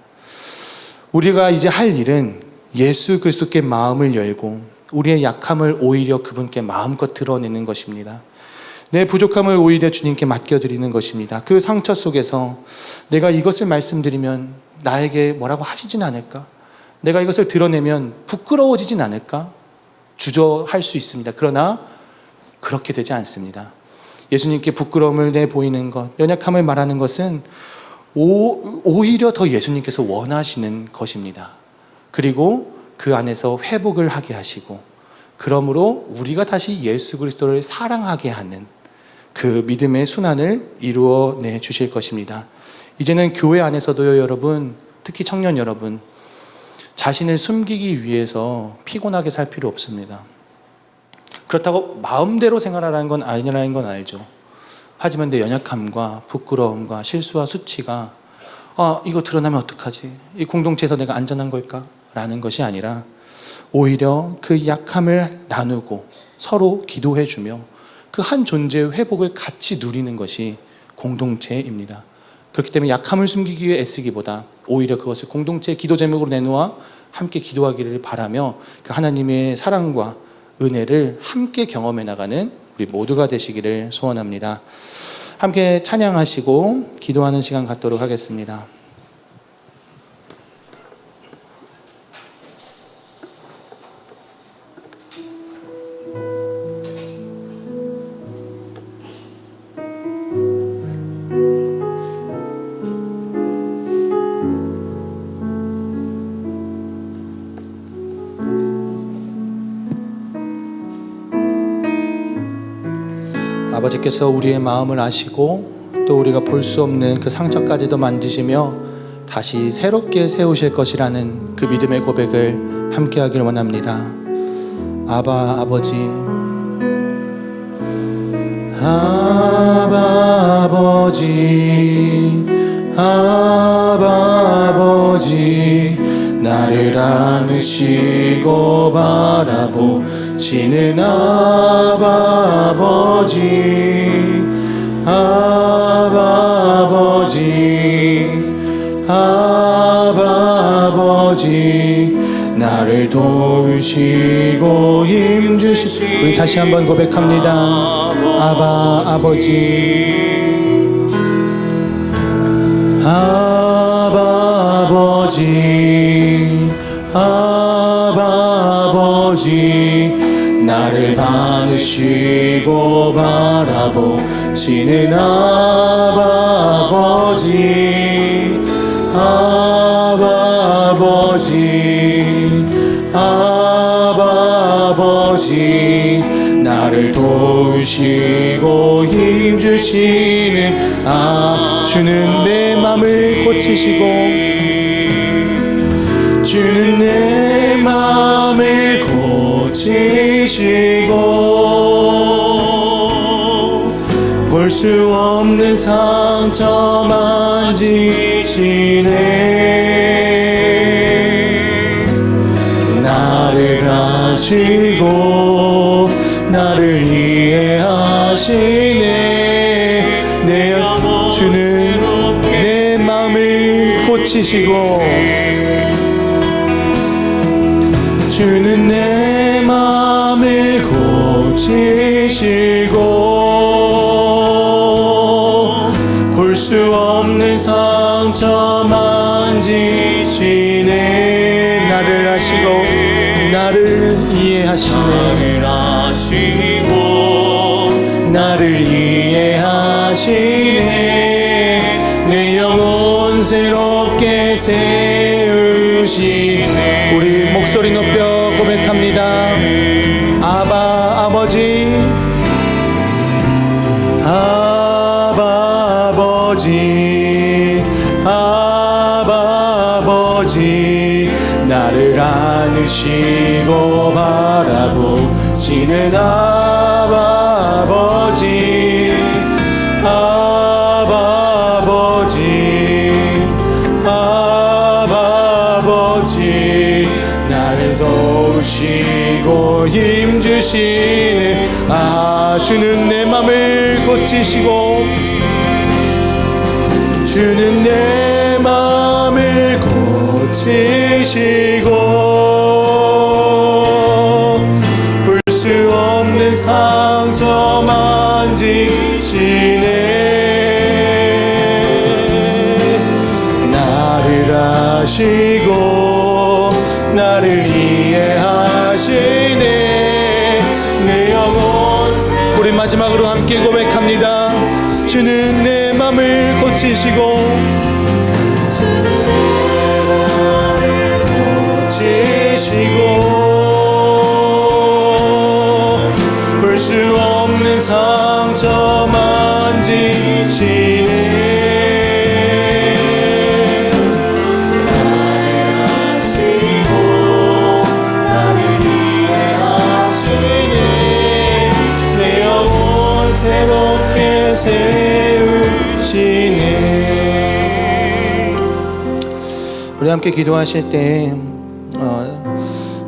우리가 이제 할 일은 예수 그리스도께 마음을 열고 우리의 약함을 오히려 그분께 마음껏 드러내는 것입니다. 내 부족함을 오히려 주님께 맡겨드리는 것입니다. 그 상처 속에서 내가 이것을 말씀드리면 나에게 뭐라고 하시진 않을까? 내가 이것을 드러내면 부끄러워지진 않을까? 주저할 수 있습니다. 그러나 그렇게 되지 않습니다. 예수님께 부끄러움을 내보이는 것, 연약함을 말하는 것은 오히려 더 예수님께서 원하시는 것입니다. 그리고 그 안에서 회복을 하게 하시고 그러므로 우리가 다시 예수 그리스도를 사랑하게 하는 그 믿음의 순환을 이루어내 주실 것입니다. 이제는 교회 안에서도요, 여러분, 특히 청년 여러분, 자신을 숨기기 위해서 피곤하게 살 필요 없습니다. 그렇다고 마음대로 생활하라는 건 아니라는 건 알죠. 하지만 내 연약함과 부끄러움과 실수와 수치가 이거 드러나면 어떡하지? 이 공동체에서 내가 안전한 걸까? 라는 것이 아니라 오히려 그 약함을 나누고 서로 기도해주며 그 한 존재의 회복을 같이 누리는 것이 공동체입니다. 그렇기 때문에 약함을 숨기기 위해 애쓰기보다 오히려 그것을 공동체의 기도 제목으로 내놓아 함께 기도하기를 바라며 그 하나님의 사랑과 은혜를 함께 경험해 나가는 우리 모두가 되시기를 소원합니다. 함께 찬양하시고 기도하는 시간 갖도록 하겠습니다. 아버지께서 우리의 마음을 아시고 또 우리가 볼 수 없는 그 상처까지도 만지시며 다시 새롭게 세우실 것이라는 그 믿음의 고백을 함께 하길 원합니다. 아바 아버지, 아바 아버지, 아바 아버지, 나를 안으시고 바라보시는 아바 아버지, 아바 아버지, 아바 아버지, 나를 도우시고 힘주시고. 우리 다시 한번 고백합니다. 아바 아버지, 아바 아버지, 아바 아버지, 나를 안으시고 바라보시는 아바 아버지, 아바 아버지, 아바 아버지, 나를 도우시고 힘주시는 주는 내 맘을 고치시고, 주는 내 맘을 고치시고 볼 수 없는 상처 만지시네. 나를 아시고 나를 이해하시네. 내 주는 내 마음을 고치시고, 주는 내 마음을 고치시고 볼 수 없는 상처 만지시네. 나를 아시고 나를 이해하시네. 나를 이해하시네. 내 영혼 새롭게 세우시네. 우리 목소리 높여 고백합니다. 아바 아버지, 아바 아버지, 아바 아버지, 나를 안으시고 바라보시는 아바 아버지, 아바 아버지, 아바 아버지, 나를 도우시고 힘주시는 주는 내 맘을 고치시고, 주는 내 맘을 고치시고 볼 수 없는 상처 만지시네. 나를 아시고 나를 이해하시네. 내 영혼. 우리 마지막으로 함께 고백합니다. 주는 내 맘을 고치시고, 주는 내 맘을 고치시고 볼 수 없는 상처 만지시네. 새롭게 세우시네. 우리 함께 기도하실 때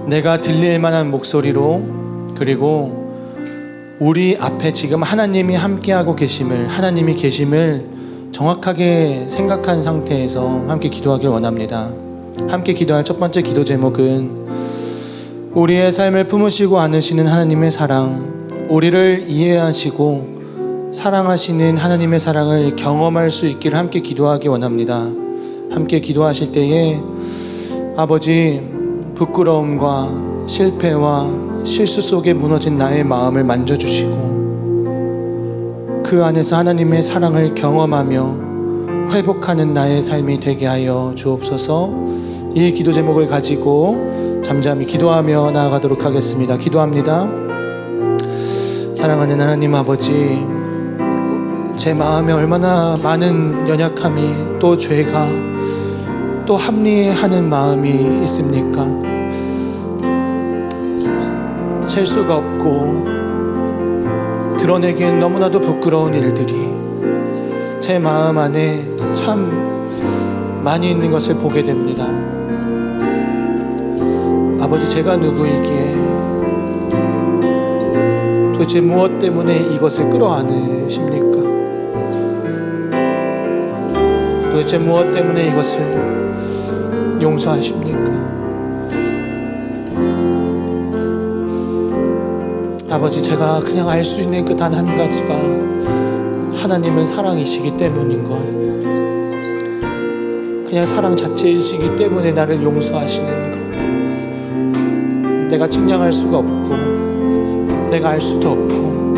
내가 들릴 만한 목소리로, 그리고 우리 앞에 지금 하나님이 함께하고 계심을, 하나님이 계심을 정확하게 생각한 상태에서 함께 기도하길 원합니다. 함께 기도할 첫 번째 기도 제목은 우리의 삶을 품으시고 안으시는 하나님의 사랑, 우리를 이해하시고 사랑하시는 하나님의 사랑을 경험할 수 있기를 함께 기도하기 원합니다. 함께 기도하실 때에 아버지, 부끄러움과 실패와 실수 속에 무너진 나의 마음을 만져주시고 그 안에서 하나님의 사랑을 경험하며 회복하는 나의 삶이 되게 하여 주옵소서. 이 기도 제목을 가지고 잠잠히 기도하며 나아가도록 하겠습니다. 기도합니다. 사랑하는 하나님 아버지, 제 마음에 얼마나 많은 연약함이, 또 죄가, 또 합리하는 마음이 있습니까? 셀 수가 없고 드러내기엔 너무나도 부끄러운 일들이 제 마음 안에 참 많이 있는 것을 보게 됩니다. 아버지, 제가 누구이기에, 도대체 무엇 때문에 이것을 끌어안으십니까? 도대체 무엇 때문에 이것을 용서하십니까? 아버지, 제가 그냥 알 수 있는 그 단 한 가지가 하나님은 사랑이시기 때문인 걸, 그냥 사랑 자체이시기 때문에 나를 용서하시는 것, 내가 측량할 수가 없고 내가 알 수도 없고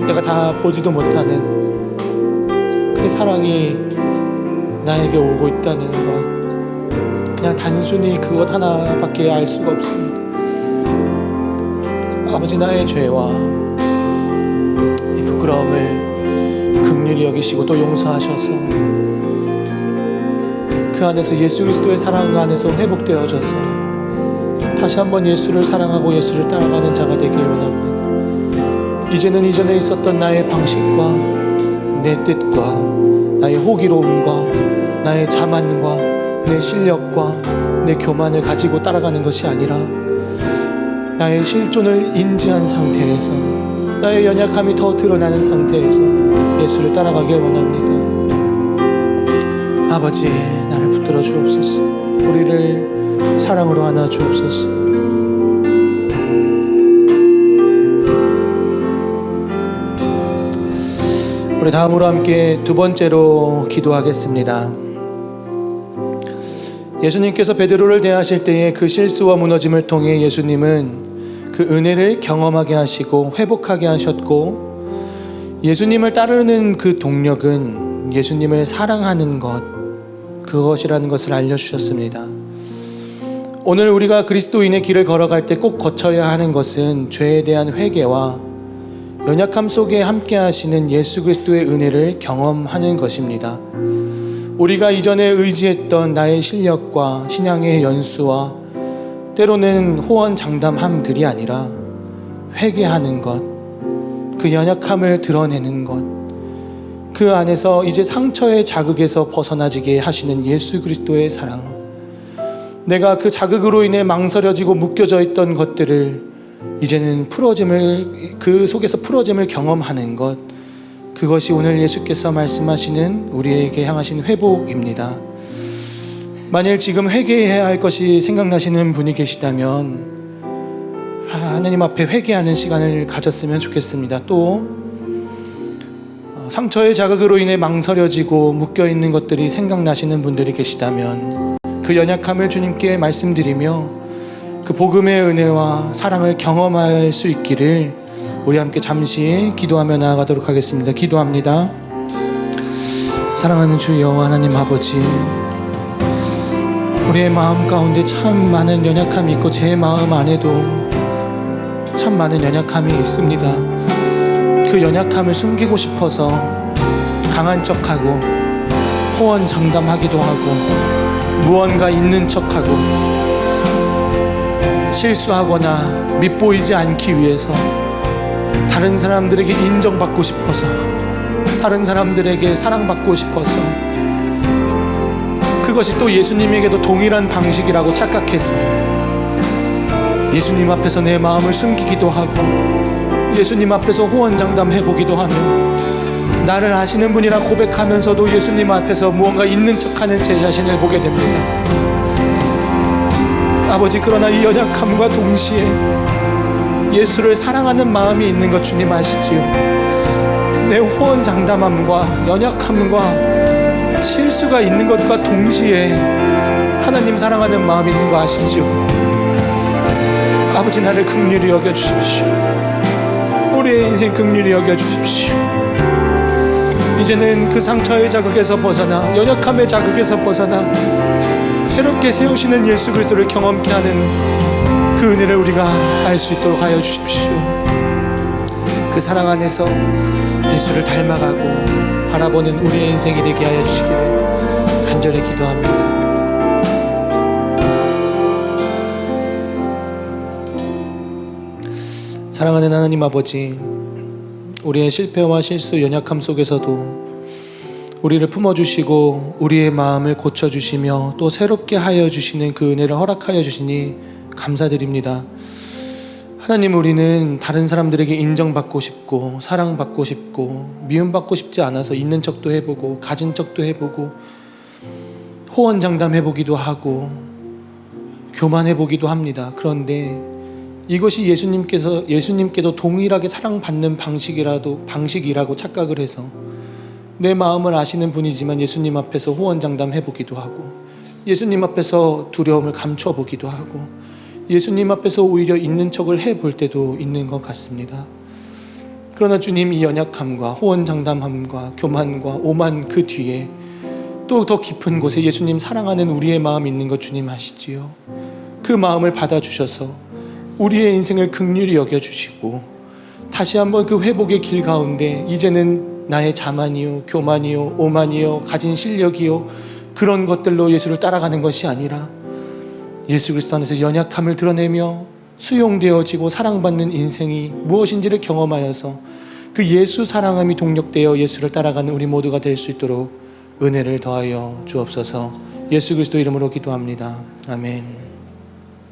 내가 다 보지도 못하는 그 사랑이 나에게 오고 있다는 것, 그냥 단순히 그것 하나밖에 알 수가 없습니다. 아버지, 나의 죄와 이 부끄러움을 긍휼히 여기시고 또 용서하셔서 그 안에서 예수 그리스도의 사랑 안에서 회복되어져서 다시 한번 예수를 사랑하고 예수를 따라가는 자가 되길 원합니다. 이제는 이전에 있었던 나의 방식과 내 뜻과 나의 호기로움과 나의 자만과 내 실력과 내 교만을 가지고 따라가는 것이 아니라 나의 실존을 인지한 상태에서, 나의 연약함이 더 드러나는 상태에서 예수를 따라가길 원합니다. 아버지, 나를 붙들어 주옵소서. 우리를 사랑으로 안아 주옵소서. 우리 다음으로 함께 두 번째로 기도하겠습니다. 예수님께서 베드로를 대하실 때의 그 실수와 무너짐을 통해 예수님은 그 은혜를 경험하게 하시고 회복하게 하셨고, 예수님을 따르는 그 동력은 예수님을 사랑하는 것, 그것이라는 것을 알려주셨습니다. 오늘 우리가 그리스도인의 길을 걸어갈 때 꼭 거쳐야 하는 것은 죄에 대한 회개와 연약함 속에 함께 하시는 예수 그리스도의 은혜를 경험하는 것입니다. 우리가 이전에 의지했던 나의 실력과 신앙의 연수와 때로는 호언장담함들이 아니라 회개하는 것, 그 연약함을 드러내는 것, 그 안에서 이제 상처의 자극에서 벗어나지게 하시는 예수 그리스도의 사랑, 내가 그 자극으로 인해 망설여지고 묶여져 있던 것들을 이제는 풀어짐을, 그 속에서 풀어짐을 경험하는 것, 그것이 오늘 예수께서 말씀하시는 우리에게 향하신 회복입니다. 만일 지금 회개해야 할 것이 생각나시는 분이 계시다면 하나님 앞에 회개하는 시간을 가졌으면 좋겠습니다. 또 상처의 자극으로 인해 망설여지고 묶여있는 것들이 생각나시는 분들이 계시다면 그 연약함을 주님께 말씀드리며 그 복음의 은혜와 사랑을 경험할 수 있기를 우리 함께 잠시 기도하며 나아가도록 하겠습니다. 기도합니다. 사랑하는 주 여호와 하나님 아버지, 우리의 마음 가운데 참 많은 연약함이 있고 제 마음 안에도 참 많은 연약함이 있습니다. 그 연약함을 숨기고 싶어서 강한 척하고 호언장담하기도 하고 무언가 있는 척하고 실수하거나 밉보이지 않기 위해서 다른 사람들에게 인정받고 싶어서, 다른 사람들에게 사랑받고 싶어서 그 그것이 또 예수님에게도 동일한 방식이라고 착각해서 예수님 앞에서 내 마음을 숨기기도 하고 예수님 앞에서 호언장담해보기도 하며 나를 아시는 분이라 고백하면서도 예수님 앞에서 무언가 있는 척하는 제 자신을 보게 됩니다. 아버지, 그러나 이 연약함과 동시에 예수를 사랑하는 마음이 있는 것 주님 아시지요? 내 호언장담함과 연약함과 실수가 있는 것과 동시에 하나님 사랑하는 마음이 있는 거 아시지요? 아버지, 나를 긍휼히 여겨주십시오. 우리의 인생 긍휼히 여겨주십시오. 이제는 그 상처의 자극에서 벗어나 연약함의 자극에서 벗어나 새롭게 세우시는 예수 그리스도를 경험케 하는 그 은혜를 우리가 알 수 있도록 하여 주십시오. 그 사랑 안에서 예수를 닮아가고 바라보는 우리의 인생이 되게 하여 주시기를 간절히 기도합니다. 사랑하는 하나님 아버지, 우리의 실패와 실수, 연약함 속에서도 우리를 품어주시고 우리의 마음을 고쳐주시며 또 새롭게 하여 주시는 그 은혜를 허락하여 주시니 감사드립니다. 하나님, 우리는 다른 사람들에게 인정받고 싶고 사랑받고 싶고 미움받고 싶지 않아서 있는 척도 해보고 가진 척도 해보고 호언장담해보기도 하고 교만해보기도 합니다. 그런데 이것이 예수님께도 동일하게 사랑받는 방식이라고 착각을 해서 내 마음을 아시는 분이지만 예수님 앞에서 호언장담해보기도 하고 예수님 앞에서 두려움을 감춰보기도 하고 예수님 앞에서 오히려 있는 척을 해볼 때도 있는 것 같습니다. 그러나 주님, 이 연약함과 호언장담함과 교만과 오만 그 뒤에 또 더 깊은 곳에 예수님 사랑하는 우리의 마음이 있는 것 주님 아시지요? 그 마음을 받아주셔서 우리의 인생을 긍휼히 여겨주시고 다시 한번 그 회복의 길 가운데 이제는 나의 자만이요 교만이요 오만이요 가진 실력이요 그런 것들로 예수를 따라가는 것이 아니라 예수 그리스도 안에서 연약함을 드러내며 수용되어지고 사랑받는 인생이 무엇인지를 경험하여서 그 예수 사랑함이 동력되어 예수를 따라가는 우리 모두가 될 수 있도록 은혜를 더하여 주옵소서. 예수 그리스도 이름으로 기도합니다. 아멘.